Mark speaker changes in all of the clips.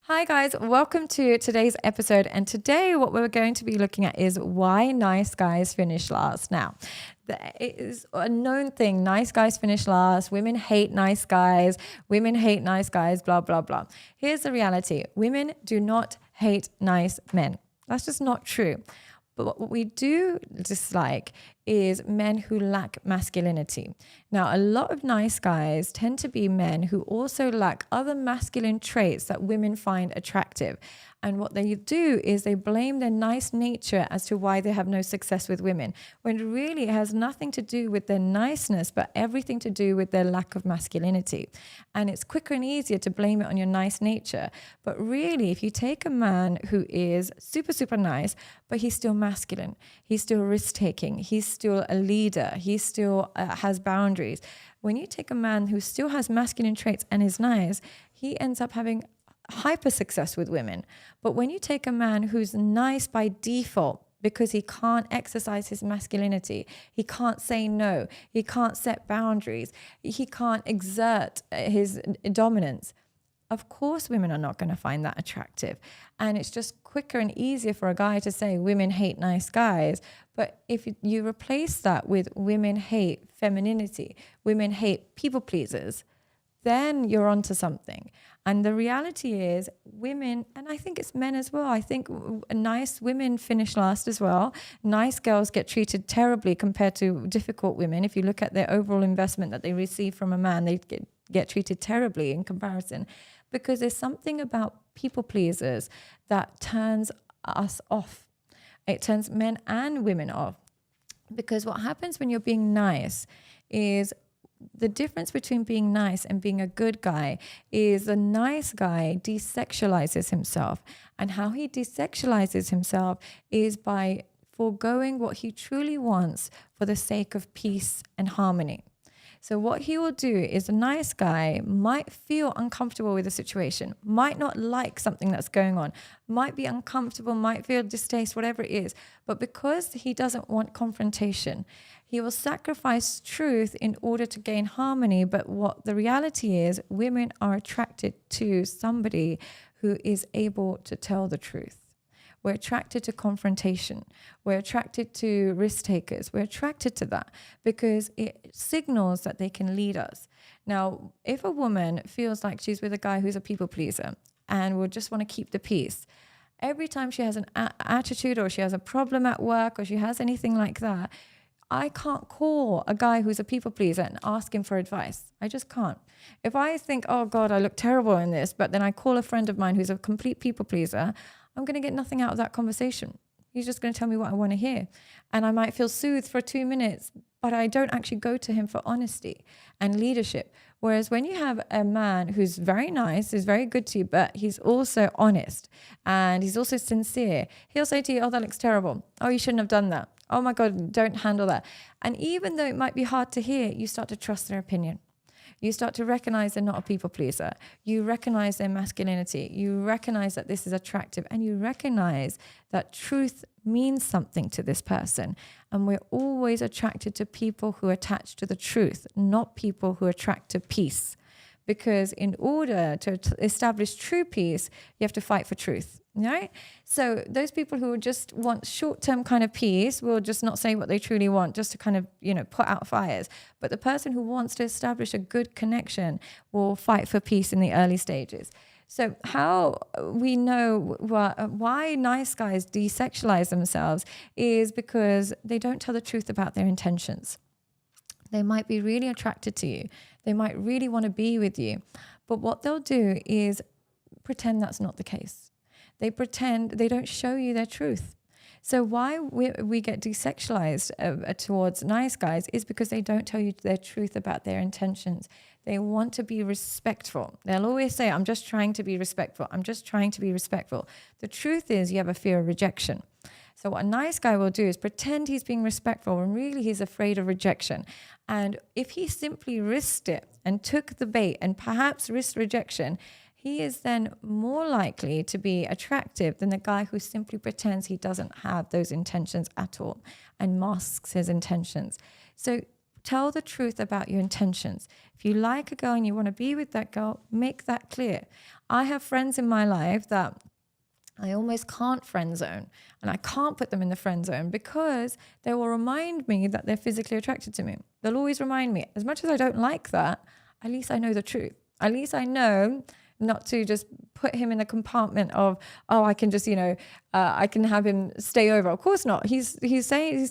Speaker 1: Hi guys, welcome to today's episode. And today what we're going to be looking at is why nice guys finish last. Now, it is a known thing. Nice guys finish last. Women hate nice guys. Women hate nice guys, blah, blah, blah. Here's the reality. Women do not hate nice men. That's just not true. But what we do dislike is men who lack masculinity. Now, a lot of nice guys tend to be men who also lack other masculine traits that women find attractive. And what they do is they blame their nice nature as to why they have no success with women, when really it has nothing to do with their niceness, but everything to do with their lack of masculinity. And it's quicker and easier to blame it on your nice nature. But really, if you take a man who is super, super nice, but he's still masculine, he's still risk-taking, he's still a leader, he still has boundaries. When you take a man who still has masculine traits and is nice, he ends up having hyper success with women. But when you take a man who's nice by default because he can't exercise his masculinity, he can't say no, he can't set boundaries, he can't exert his dominance, of course women are not going to find that attractive. And it's just quicker and easier for a guy to say women hate nice guys. But if you replace that with women hate femininity, women hate people pleasers, then you're onto something. And the reality is women, and I think it's men as well, I think nice women finish last as well. Nice girls get treated terribly compared to difficult women. If you look at their overall investment that they receive from a man, they get treated terribly in comparison, because there's something about people pleasers that turns us off. It turns men and women off. Because what happens when you're being nice is the difference between being nice and being a good guy is the nice guy desexualizes himself. And how he desexualizes himself is by foregoing what he truly wants for the sake of peace and harmony. So what he will do is a nice guy might feel uncomfortable with the situation, might not like something that's going on, might be uncomfortable, might feel distaste, whatever it is. But because he doesn't want confrontation, he will sacrifice truth in order to gain harmony. But what the reality is, women are attracted to somebody who is able to tell the truth. We're attracted to confrontation. We're attracted to risk takers. We're attracted to that because it signals that they can lead us. Now, if a woman feels like she's with a guy who's a people pleaser and will just want to keep the peace, every time she has an attitude or she has a problem at work or she has anything like that, I can't call a guy who's a people pleaser and ask him for advice. I just can't. If I think, oh God, I look terrible in this, but then I call a friend of mine who's a complete people pleaser, I'm going to get nothing out of that conversation. He's just going to tell me what I want to hear. And I might feel soothed for 2 minutes, but I don't actually go to him for honesty and leadership. Whereas when you have a man who's very nice, who's very good to you, but he's also honest and he's also sincere, he'll say to you, oh, that looks terrible. Oh, you shouldn't have done that. Oh my God, don't handle that. And even though it might be hard to hear, you start to trust their opinion. You start to recognize they're not a people pleaser. You recognize their masculinity. You recognize that this is attractive, and you recognize that truth means something to this person. And we're always attracted to people who attach to the truth, not people who attract to peace. Because in order to establish true peace, you have to fight for truth, right? So those people who just want short-term kind of peace will just not say what they truly want, just to kind of, put out fires. But the person who wants to establish a good connection will fight for peace in the early stages. So how we know why nice guys desexualize themselves is because they don't tell the truth about their intentions. They might be really attracted to you. They might really want to be with you. But what they'll do is pretend that's not the case. They pretend, they don't show you their truth. So why we get desexualized towards nice guys is because they don't tell you their truth about their intentions. They want to be respectful. They'll always say, I'm just trying to be respectful. I'm just trying to be respectful. The truth is you have a fear of rejection. So what a nice guy will do is pretend he's being respectful when really he's afraid of rejection. And if he simply risked it and took the bait and perhaps risked rejection, he is then more likely to be attractive than the guy who simply pretends he doesn't have those intentions at all and masks his intentions. So Tell the truth about your intentions. If you like a girl and you want to be with that girl, make that clear. I have friends in my life that I almost can't friend zone, and I can't put them in the friend zone because they will remind me that they're physically attracted to me. They'll always remind me. As much as I don't like that, at least I know the truth. At least I know not to just put him in a compartment of, oh, I can just, I can have him stay over. Of course not. He's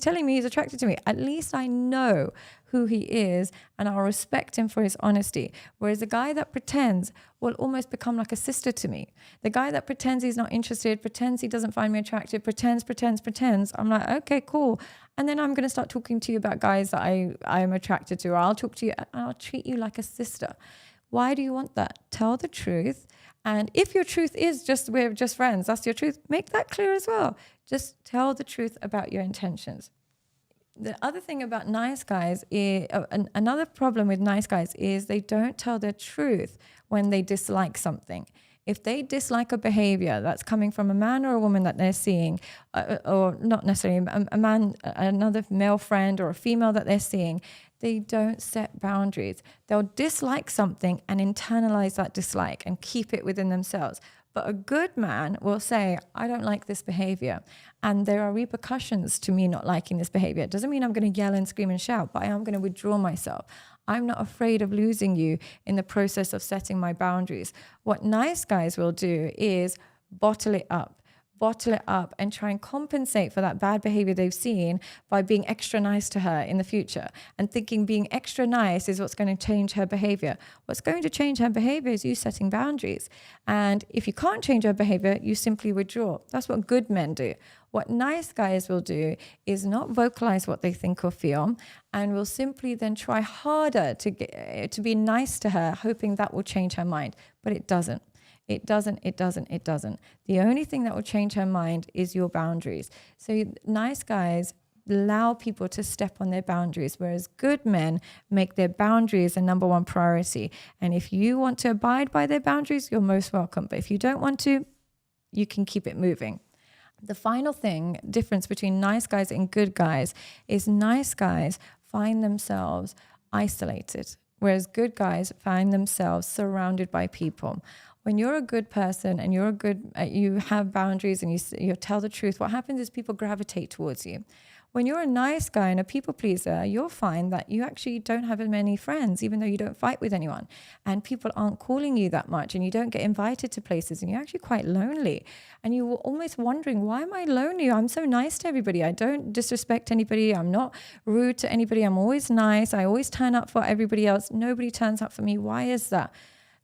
Speaker 1: telling me he's attracted to me. At least I know who he is, and I'll respect him for his honesty. Whereas the guy that pretends will almost become like a sister to me. The guy that pretends he's not interested, pretends he doesn't find me attractive, pretends. I'm like, okay, cool. And then I'm going to start talking to you about guys that I'm attracted to, or I'll talk to you and I'll treat you like a sister. Why do you want that? Tell the truth. And if your truth is we're just friends, that's your truth, make that clear as well. Just tell the truth about your intentions. The other thing about nice guys is, another problem with nice guys is they don't tell their truth when they dislike something. If they dislike a behavior that's coming from a man or a woman that they're seeing, or not necessarily a man, another male friend or a female that they're seeing, they don't set boundaries. They'll dislike something and internalize that dislike and keep it within themselves. But a good man will say, I don't like this behavior, and there are repercussions to me not liking this behavior. It doesn't mean I'm going to yell and scream and shout, but I am going to withdraw myself. I'm not afraid of losing you in the process of setting my boundaries. What nice guys will do is bottle it up and try and compensate for that bad behavior they've seen by being extra nice to her in the future, and thinking being extra nice is what's going to change her behavior. What's going to change her behavior is you setting boundaries. And if you can't change her behavior, you simply withdraw. That's what good men do. What nice guys will do is not vocalize what they think or feel, and will simply then try harder to be nice to her, hoping that will change her mind. But it doesn't. It doesn't. The only thing that will change her mind is your boundaries. So nice guys allow people to step on their boundaries, whereas good men make their boundaries a number one priority. And if you want to abide by their boundaries, you're most welcome. But if you don't want to, you can keep it moving. The final difference between nice guys and good guys is nice guys find themselves isolated, whereas good guys find themselves surrounded by people. When you're a good person and you have boundaries and you tell the truth, what happens is people gravitate towards you. When you're a nice guy and a people pleaser, you'll find that you actually don't have as many friends, even though you don't fight with anyone, and people aren't calling you that much, and you don't get invited to places, and you're actually quite lonely. And you were almost wondering, why am I lonely? I'm so nice to everybody. I don't disrespect anybody. I'm not rude to anybody. I'm always nice. I always turn up for everybody else. Nobody turns up for me. Why is that?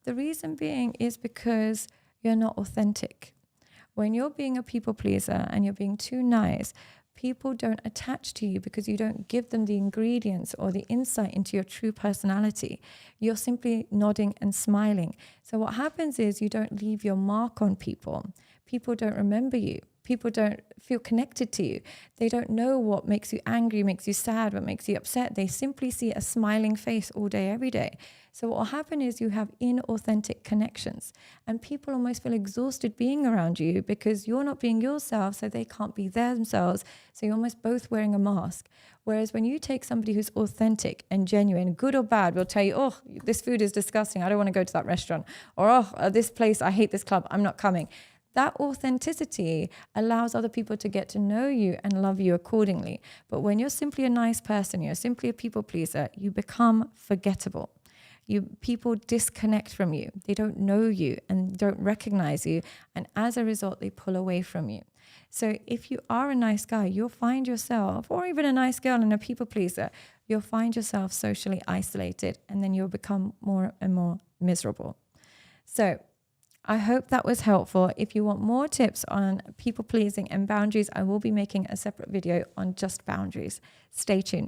Speaker 1: The reason being is because you're not authentic. When you're being a people pleaser and you're being too nice, people don't attach to you because you don't give them the ingredients or the insight into your true personality. You're simply nodding and smiling. So what happens is you don't leave your mark on people. People don't remember you. People don't feel connected to you. They don't know what makes you angry, makes you sad, what makes you upset. They simply see a smiling face all day, every day. So what will happen is you have inauthentic connections, and people almost feel exhausted being around you because you're not being yourself, so they can't be themselves. So you're almost both wearing a mask. Whereas when you take somebody who's authentic and genuine, good or bad, will tell you, oh, this food is disgusting, I don't want to go to that restaurant. Or, oh, this place, I hate this club, I'm not coming. That authenticity allows other people to get to know you and love you accordingly. But when you're simply a nice person, you're simply a people pleaser, you become forgettable. People disconnect from you. They don't know you and don't recognize you. And as a result, they pull away from you. So if you are a nice guy, you'll find yourself, or even a nice girl and a people pleaser, you'll find yourself socially isolated, and then you'll become more and more miserable. So I hope that was helpful. If you want more tips on people pleasing and boundaries, I will be making a separate video on just boundaries. Stay tuned.